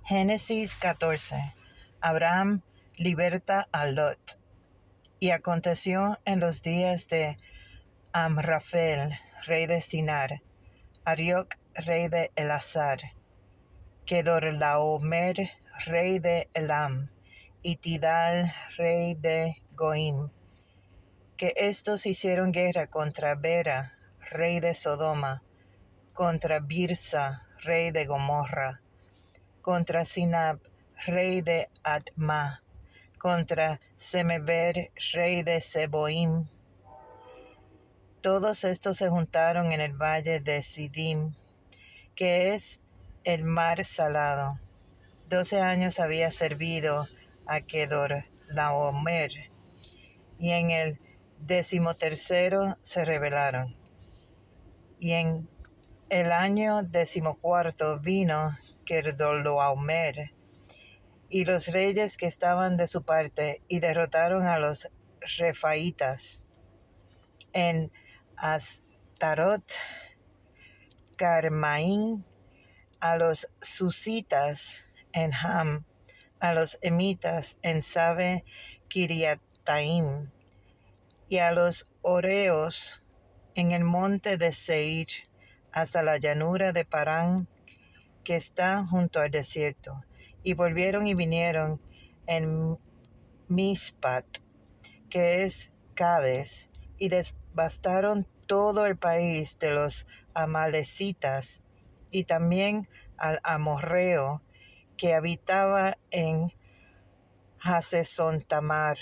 Génesis 14. Abraham liberta a Lot. Y aconteció en los días de Amrafel, rey de Sinar, Arioc, rey de Elasar, Kedorlaomer, rey de Elam, y Tidal, rey de Goim, que estos hicieron guerra contra Bera, rey de Sodoma, contra Birsa, rey de Gomorra, contra Sinab, rey de Adma, contra Semeber, rey de Seboim. Todos estos se juntaron en el valle de Sidim, que es el mar salado. 12 años había servido a Kedorlaomer, y en el 13º se rebelaron. Y en el año 14 vino Kedorlaomer y los reyes que estaban de su parte, y derrotaron a los refaitas en Astarot, Carmaín, a los susitas en Ham, a los emitas en Sabe Kiriataim, y a los oreos en el monte de Seir, hasta la llanura de Parán, que está junto al desierto. Y volvieron y vinieron en Mishpat, que es Cades, y devastaron todo el país de los amalecitas, y también al amorreo que habitaba en Hasesontamar.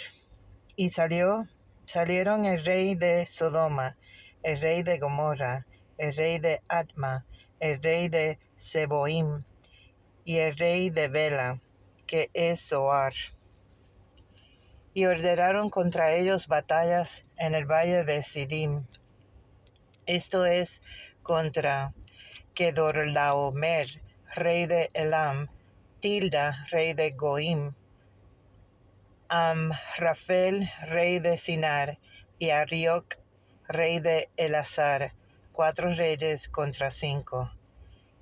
Y salieron el rey de Sodoma, el rey de Gomorra, el rey de Adma, el rey de Seboim, y el rey de Bela, que es Zoar. Y ordenaron contra ellos batallas en el valle de Sidim. Esto es contra Kedorlaomer, rey de Elam, Tilda, rey de Goim, Amrafel, rey de Sinar, y Arioc, rey de Elasar, 4 reyes contra 5.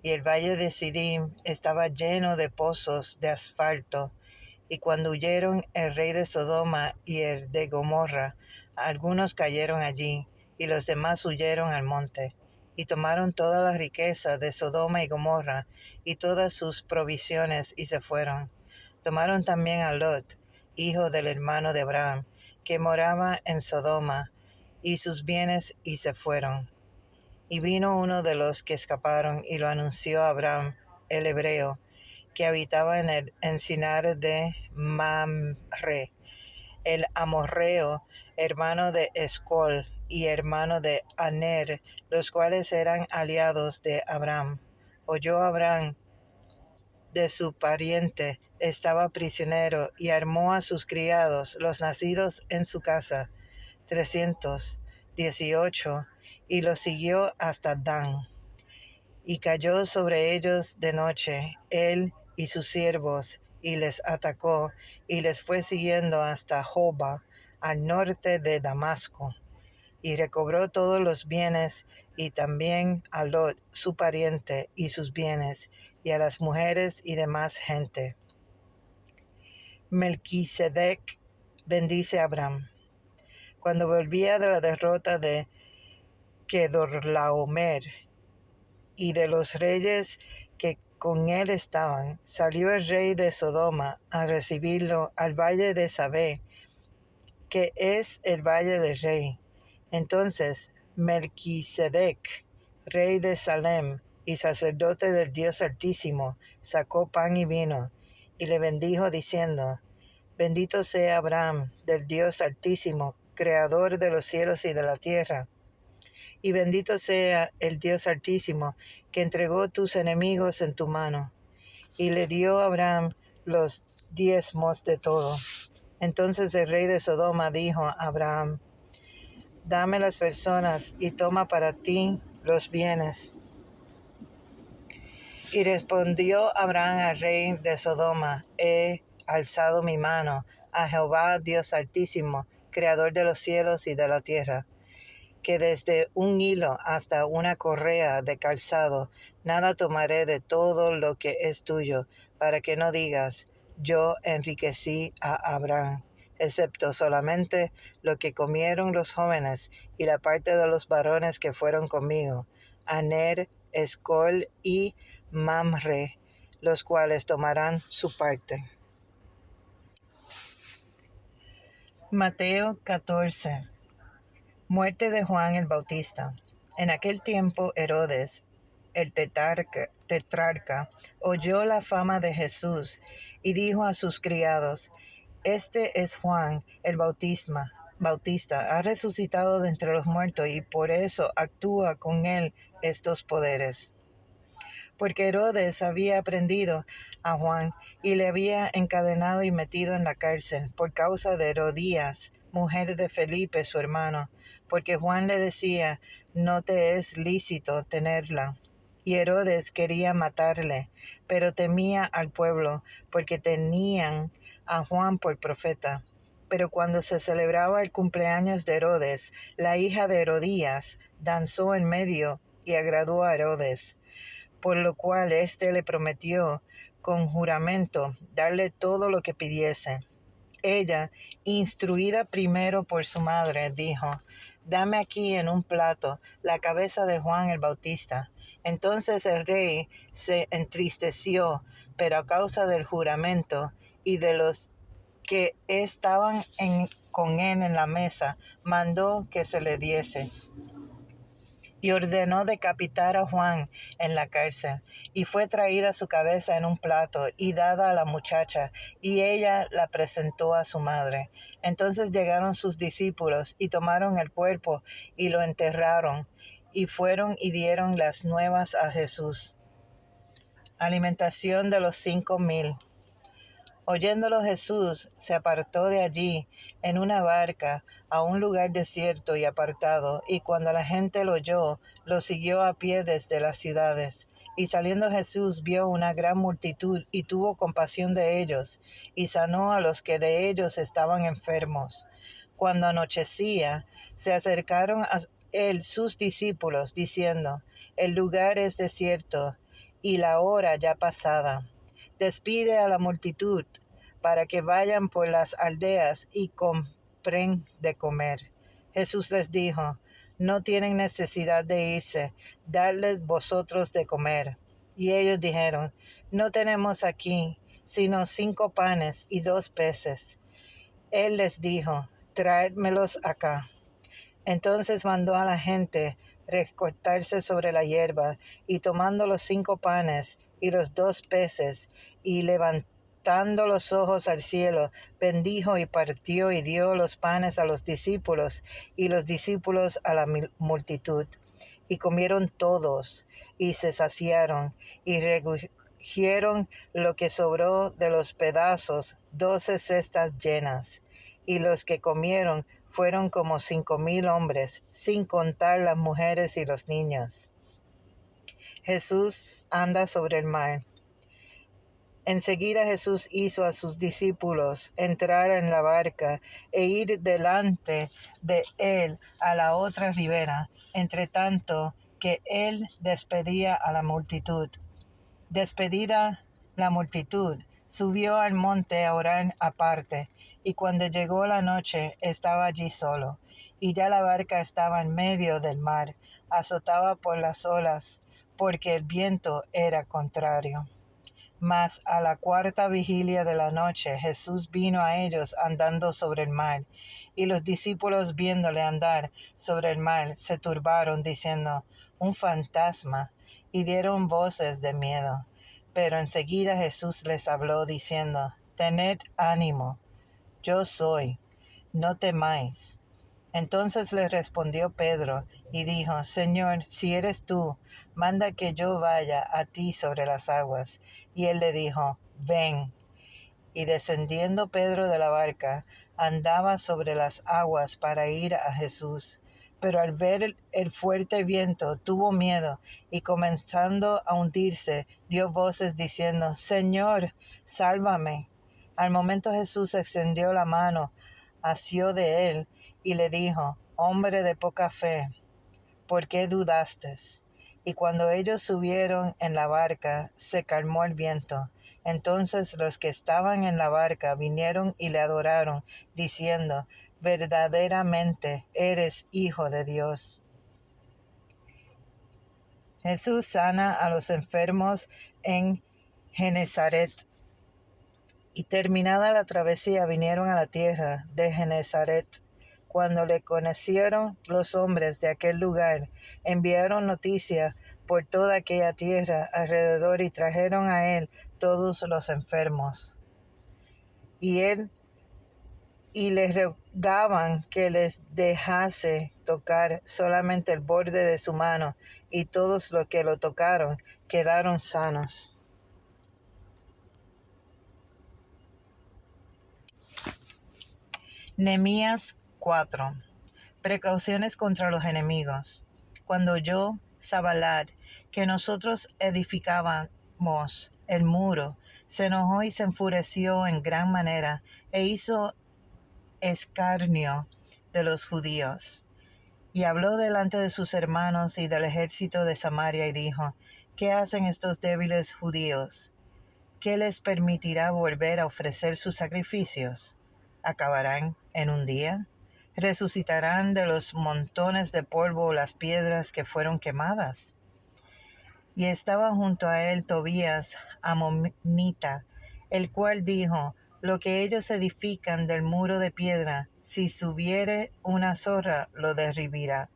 Y el valle de Sidim estaba lleno de pozos de asfalto, y cuando huyeron el rey de Sodoma y el de Gomorra, algunos cayeron allí, y los demás huyeron al monte, y tomaron toda la riqueza de Sodoma y Gomorra, y todas sus provisiones, y se fueron. Tomaron también a Lot, hijo del hermano de Abraham, que moraba en Sodoma, y sus bienes, y se fueron. Y vino uno de los que escaparon, y lo anunció a Abraham, el hebreo, que habitaba en el encinar de Mamre, el amorreo, hermano de Escol y hermano de Aner, los cuales eran aliados de Abraham. Oyó Abraham de su pariente, estaba prisionero, y armó a sus criados, los nacidos en su casa, 318, y los siguió hasta Dan. Y cayó sobre ellos de noche, él y sus siervos, y les atacó, y les fue siguiendo hasta Joba, al norte de Damasco, y recobró todos los bienes, y también a Lot, su pariente, y sus bienes, y a las mujeres y demás gente. Melquisedec bendice a Abraham. Cuando volvía de la derrota de Kedorlaomer y de los reyes que con él estaban, salió el rey de Sodoma a recibirlo al valle de Sabé, que es el valle del rey. Entonces Melquisedec, rey de Salem y sacerdote del Dios Altísimo, sacó pan y vino, y le bendijo diciendo: Bendito sea Abraham, del Dios Altísimo, creador de los cielos y de la tierra. Y bendito sea el Dios Altísimo, que entregó tus enemigos en tu mano. Y le dio a Abraham los diezmos de todo. Entonces el rey de Sodoma dijo a Abraham: Dame las personas y toma para ti los bienes. Y respondió Abraham al rey de Sodoma: He alzado mi mano a Jehová Dios Altísimo, creador de los cielos y de la tierra, que desde un hilo hasta una correa de calzado, nada tomaré de todo lo que es tuyo, para que no digas, yo enriquecí a Abraham, excepto solamente lo que comieron los jóvenes y la parte de los varones que fueron conmigo, Aner, Escol y Mamre, los cuales tomarán su parte. Mateo 14. Muerte de Juan el Bautista. En aquel tiempo Herodes, el tetrarca, oyó la fama de Jesús y dijo a sus criados, este es Juan el Bautista, ha resucitado de entre los muertos y por eso actúa con él estos poderes. Porque Herodes había prendido a Juan y le había encadenado y metido en la cárcel por causa de Herodías, mujer de Felipe, su hermano, porque Juan le decía, no te es lícito tenerla. Y Herodes quería matarle, pero temía al pueblo, porque tenían a Juan por profeta. Pero cuando se celebraba el cumpleaños de Herodes, la hija de Herodías danzó en medio y agradó a Herodes, por lo cual éste le prometió con juramento darle todo lo que pidiese. Ella, instruida primero por su madre, dijo, dame aquí en un plato la cabeza de Juan el Bautista. Entonces el rey se entristeció, pero a causa del juramento y de los que estaban con él en la mesa, mandó que se le diese. Y ordenó decapitar a Juan en la cárcel. Y fue traída su cabeza en un plato y dada a la muchacha, y ella la presentó a su madre. Entonces llegaron sus discípulos y tomaron el cuerpo y lo enterraron, y fueron y dieron las nuevas a Jesús. Alimentación de los 5,000. Oyéndolo Jesús se apartó de allí en una barca a un lugar desierto y apartado, y cuando la gente lo oyó, lo siguió a pie desde las ciudades. Y saliendo Jesús vio una gran multitud y tuvo compasión de ellos, y sanó a los que de ellos estaban enfermos. Cuando anochecía, se acercaron a él sus discípulos, diciendo, el lugar es desierto, y la hora ya pasada. Despide a la multitud para que vayan por las aldeas y compren de comer. Jesús les dijo, no tienen necesidad de irse, dadles vosotros de comer. Y ellos dijeron, no tenemos aquí sino 5 panes y 2 peces. Él les dijo, traédmelos acá. Entonces mandó a la gente recostarse sobre la hierba, y tomando los 5 panes y los 2 peces, y levantando los ojos al cielo, bendijo y partió y dio los panes a los discípulos, y los discípulos a la multitud. Y comieron todos, y se saciaron, y recogieron lo que sobró de los pedazos, 12 cestas llenas. Y los que comieron fueron como 5,000 hombres, sin contar las mujeres y los niños. Jesús anda sobre el mar. Enseguida Jesús hizo a sus discípulos entrar en la barca e ir delante de él a la otra ribera, entre tanto que él despedía a la multitud. Despedida la multitud, subió al monte a orar aparte, y cuando llegó la noche estaba allí solo, y ya la barca estaba en medio del mar, azotada por las olas, porque el viento era contrario. Mas a la 4ª vigilia de la noche Jesús vino a ellos andando sobre el mar, y los discípulos viéndole andar sobre el mar se turbaron, diciendo, un fantasma, y dieron voces de miedo. Pero enseguida Jesús les habló, diciendo, tened ánimo, yo soy, no temáis. Entonces le respondió Pedro y dijo, Señor, si eres tú, manda que yo vaya a ti sobre las aguas. Y él le dijo, ven. Y descendiendo Pedro de la barca, andaba sobre las aguas para ir a Jesús. Pero al ver el fuerte viento, tuvo miedo, y comenzando a hundirse, dio voces diciendo, Señor, sálvame. Al momento Jesús extendió la mano, asió de él, y le dijo, hombre de poca fe, ¿por qué dudaste? Y cuando ellos subieron en la barca, se calmó el viento. Entonces los que estaban en la barca vinieron y le adoraron, diciendo, verdaderamente eres Hijo de Dios. Jesús sana a los enfermos en Genezaret. Y terminada la travesía vinieron a la tierra de Genezaret. Cuando le conocieron los hombres de aquel lugar, enviaron noticia por toda aquella tierra alrededor y trajeron a él todos los enfermos. Y les rogaban que les dejase tocar solamente el borde de su mano, y todos los que lo tocaron quedaron sanos. Nehemías 4. Precauciones contra los enemigos. Cuando oyó Sanballat que nosotros edificábamos el muro, se enojó y se enfureció en gran manera, e hizo escarnio de los judíos. Y habló delante de sus hermanos y del ejército de Samaria, y dijo, ¿qué hacen estos débiles judíos? ¿Qué les permitirá volver a ofrecer sus sacrificios? ¿Acabarán en un día? ¿Resucitarán de los montones de polvo las piedras que fueron quemadas? Y estaba junto a él Tobías amonita, el cual dijo, lo que ellos edifican del muro de piedra, si subiere una zorra, lo derribará.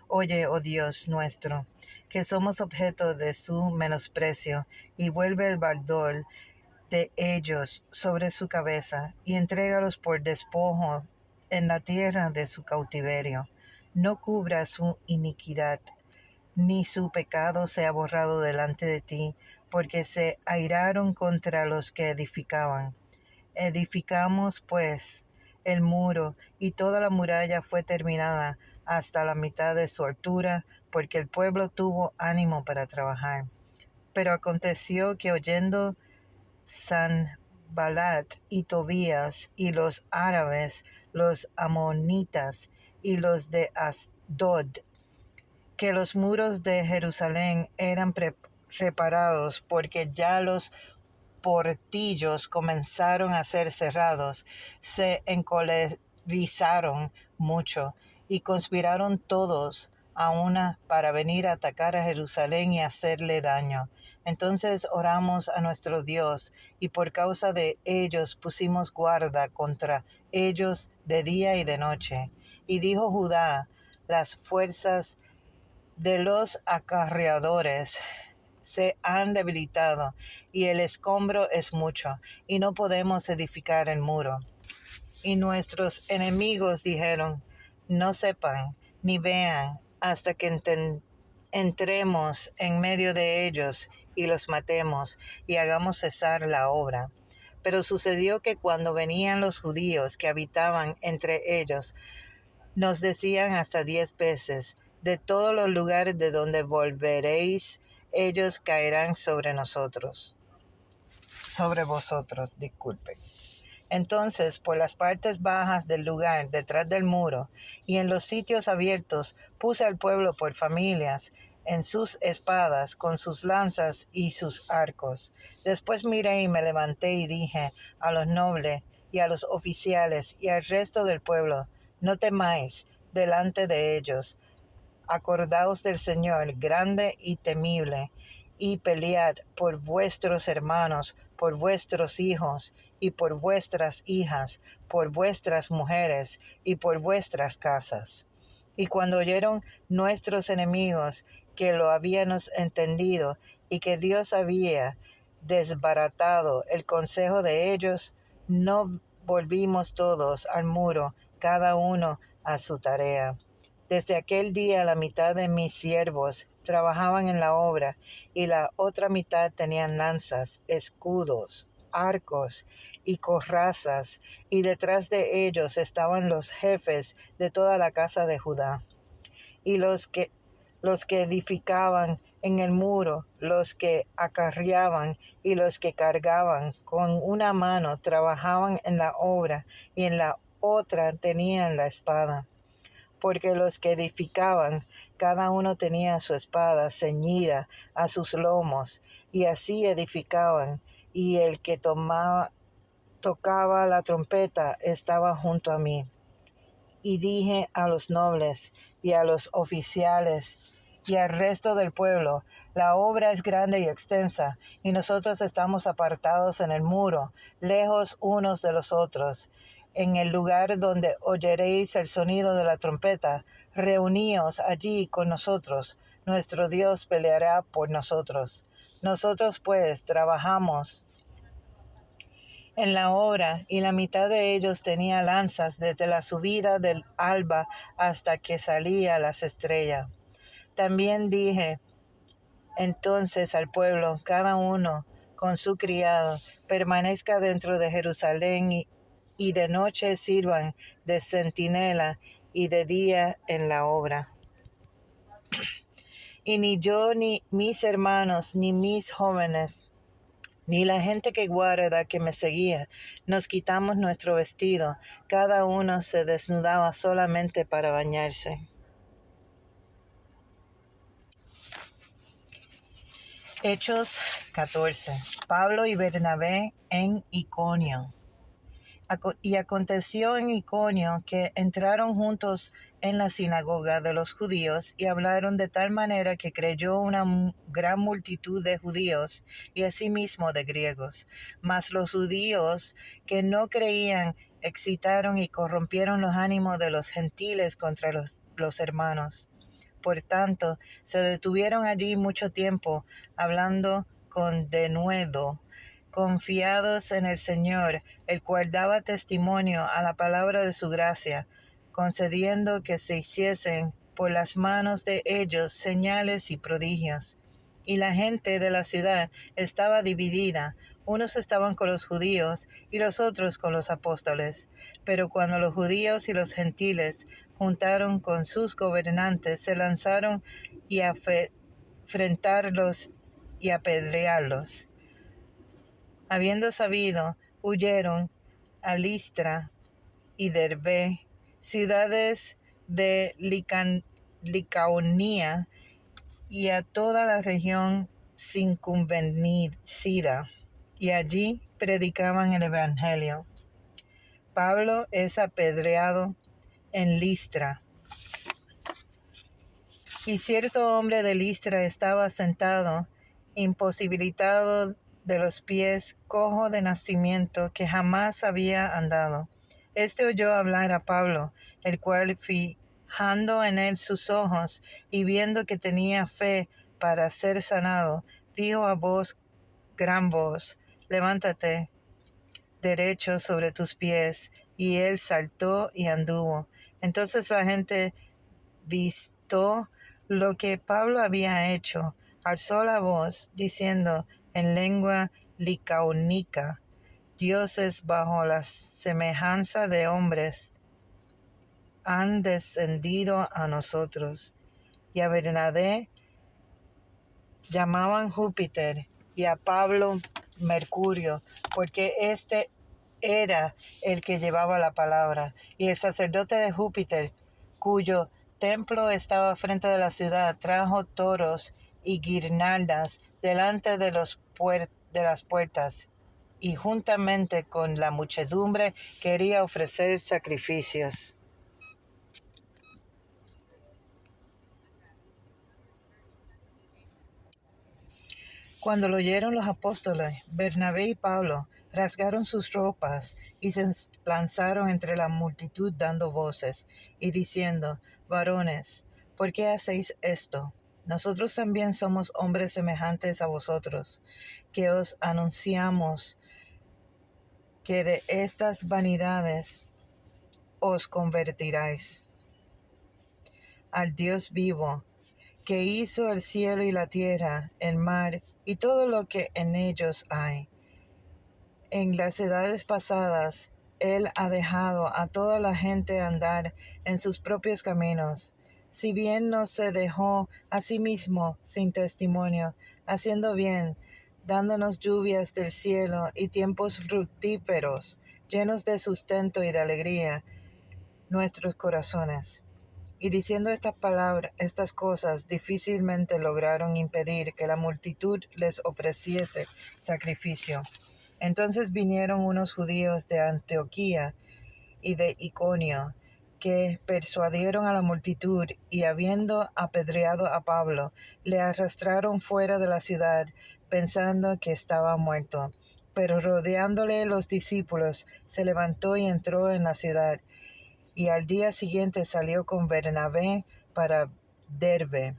Oye, oh Dios nuestro, que somos objeto de su menosprecio, y vuelve el baldor de ellos sobre su cabeza, y entrégalos por despojo en la tierra de su cautiverio. No cubra su iniquidad, ni su pecado sea borrado delante de ti, porque se airaron contra los que edificaban. Edificamos, pues, el muro, y toda la muralla fue terminada hasta la mitad de su altura, porque el pueblo tuvo ánimo para trabajar. Pero aconteció que oyendo Sanballat y Tobías y los árabes, los amonitas y los de Asdod, que los muros de Jerusalén eran reparados, porque ya los portillos comenzaron a ser cerrados, se encolerizaron mucho y conspiraron todos a una para venir a atacar a Jerusalén y hacerle daño. Entonces oramos a nuestro Dios, y por causa de ellos pusimos guarda contra ellos de día y de noche. Y dijo Judá, las fuerzas de los acarreadores se han debilitado, y el escombro es mucho, y no podemos edificar el muro. Y nuestros enemigos dijeron, no sepan ni vean hasta que entremos en medio de ellos y los matemos y hagamos cesar la obra. Pero sucedió que cuando venían los judíos que habitaban entre ellos, nos decían hasta 10 veces, de todos los lugares de donde volveréis, ellos caerán sobre vosotros. Entonces, por las partes bajas del lugar, detrás del muro, y en los sitios abiertos, puse al pueblo por familias, en sus espadas, con sus lanzas y sus arcos. Después miré y me levanté y dije a los nobles y a los oficiales y al resto del pueblo, no temáis delante de ellos. Acordaos del Señor, grande y temible, y pelead por vuestros hermanos, por vuestros hijos, y por vuestras hijas, por vuestras mujeres, y por vuestras casas. Y cuando oyeron nuestros enemigos que lo habíamos entendido, y que Dios había desbaratado el consejo de ellos, no volvimos todos al muro, cada uno a su tarea. Desde aquel día la mitad de mis siervos trabajaban en la obra, y la otra mitad tenían lanzas, escudos, arcos y corazas, y detrás de ellos estaban los jefes de toda la casa de Judá. Y los que edificaban en el muro, los que acarreaban y los que cargaban con una mano trabajaban en la obra y en la otra tenían la espada. Porque los que edificaban, cada uno tenía su espada ceñida a sus lomos, y así edificaban, y el que tocaba la trompeta estaba junto a mí. Y dije a los nobles y a los oficiales y al resto del pueblo: la obra es grande y extensa, y nosotros estamos apartados en el muro, lejos unos de los otros. En el lugar donde oyeréis el sonido de la trompeta, reuníos allí con nosotros. Nuestro Dios peleará por nosotros. Nosotros pues trabajamos en la obra, y la mitad de ellos tenía lanzas desde la subida del alba hasta que salía las estrellas. También dije entonces al pueblo: cada uno con su criado permanezca dentro de Jerusalén, y de noche sirvan de centinela y de día en la obra. Y ni yo, ni mis hermanos, ni mis jóvenes, ni la gente que guarda que me seguía, nos quitamos nuestro vestido. Cada uno se desnudaba solamente para bañarse. Hechos 14. Pablo y Bernabé en Iconio. Y aconteció en Iconio que entraron juntos en la sinagoga de los judíos y hablaron de tal manera que creyó una gran multitud de judíos y asimismo de griegos. Mas los judíos que no creían excitaron y corrompieron los ánimos de los gentiles contra los hermanos. Por tanto, se detuvieron allí mucho tiempo, hablando con denuedo, confiados en el Señor, el cual daba testimonio a la palabra de su gracia, concediendo que se hiciesen por las manos de ellos señales y prodigios. Y la gente de la ciudad estaba dividida: unos estaban con los judíos y los otros con los apóstoles. Pero cuando los judíos y los gentiles juntaron con sus gobernantes, se lanzaron y a enfrentarlos y apedrearlos. Habiendo sabido, huyeron a Listra y Derbe, ciudades de Licaonía, y a toda la región circunvencida, y allí predicaban el evangelio. Pablo es apedreado en Listra. Y cierto hombre de Listra estaba sentado, imposibilitado de los pies, cojo de nacimiento, que jamás había andado. Este oyó hablar a Pablo, el cual, fijando en él sus ojos y viendo que tenía fe para ser sanado, dijo a gran voz: levántate derecho sobre tus pies. Y él saltó y anduvo. Entonces la gente, visto lo que Pablo había hecho, alzó la voz, diciendo en lengua licaónica: dioses bajo la semejanza de hombres han descendido a nosotros. Y a Bernabé llamaban Júpiter, y a Pablo Mercurio, porque este era el que llevaba la palabra. Y el sacerdote de Júpiter, cuyo templo estaba frente de la ciudad, trajo toros y guirnaldas delante de las puertas, y juntamente con la muchedumbre quería ofrecer sacrificios. Cuando lo oyeron los apóstoles, Bernabé y Pablo rasgaron sus ropas y se lanzaron entre la multitud dando voces y diciendo: varones, ¿por qué hacéis esto? Nosotros también somos hombres semejantes a vosotros, que os anunciamos que de estas vanidades os convertiráis al Dios vivo, que hizo el cielo y la tierra, el mar y todo lo que en ellos hay. En las edades pasadas, Él ha dejado a toda la gente andar en sus propios caminos, si bien no se dejó a sí mismo sin testimonio, haciendo bien, dándonos lluvias del cielo y tiempos fructíferos, llenos de sustento y de alegría nuestros corazones. Y diciendo estas cosas, difícilmente lograron impedir que la multitud les ofreciese sacrificio. Entonces vinieron unos judíos de Antioquía y de Iconio, que persuadieron a la multitud, y habiendo apedreado a Pablo, le arrastraron fuera de la ciudad, pensando que estaba muerto. Pero rodeándole los discípulos, se levantó y entró en la ciudad, y al día siguiente salió con Bernabé para Derbe.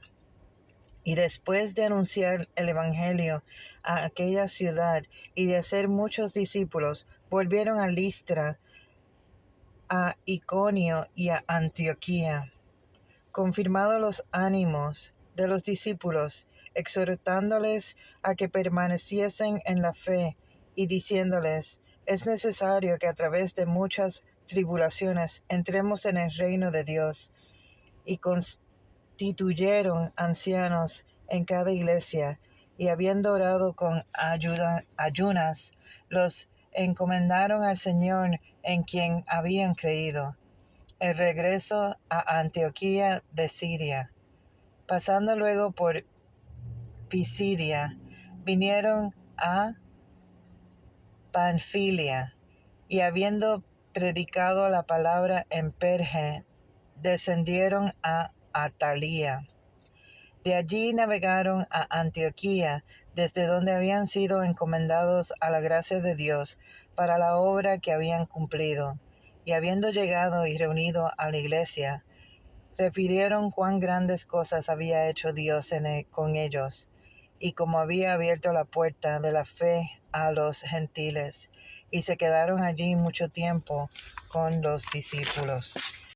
Y después de anunciar el evangelio a aquella ciudad y de hacer muchos discípulos, volvieron a Listra, a Iconio y a Antioquía, confirmados los ánimos de los discípulos, exhortándoles a que permaneciesen en la fe y diciéndoles: es necesario que a través de muchas tribulaciones entremos en el reino de Dios. Y constituyeron ancianos en cada iglesia, y habiendo orado con ayunas, los encomendaron al Señor en quien habían creído. El regreso a Antioquía de Siria. Pasando luego por Pisidia, vinieron a Panfilia, y habiendo predicado la palabra en Perge, descendieron a Atalía. De allí navegaron a Antioquía, desde donde habían sido encomendados a la gracia de Dios para la obra que habían cumplido. Y habiendo llegado y reunido a la iglesia, refirieron cuán grandes cosas había hecho Dios con ellos, y cómo había abierto la puerta de la fe a los gentiles, y se quedaron allí mucho tiempo con los discípulos.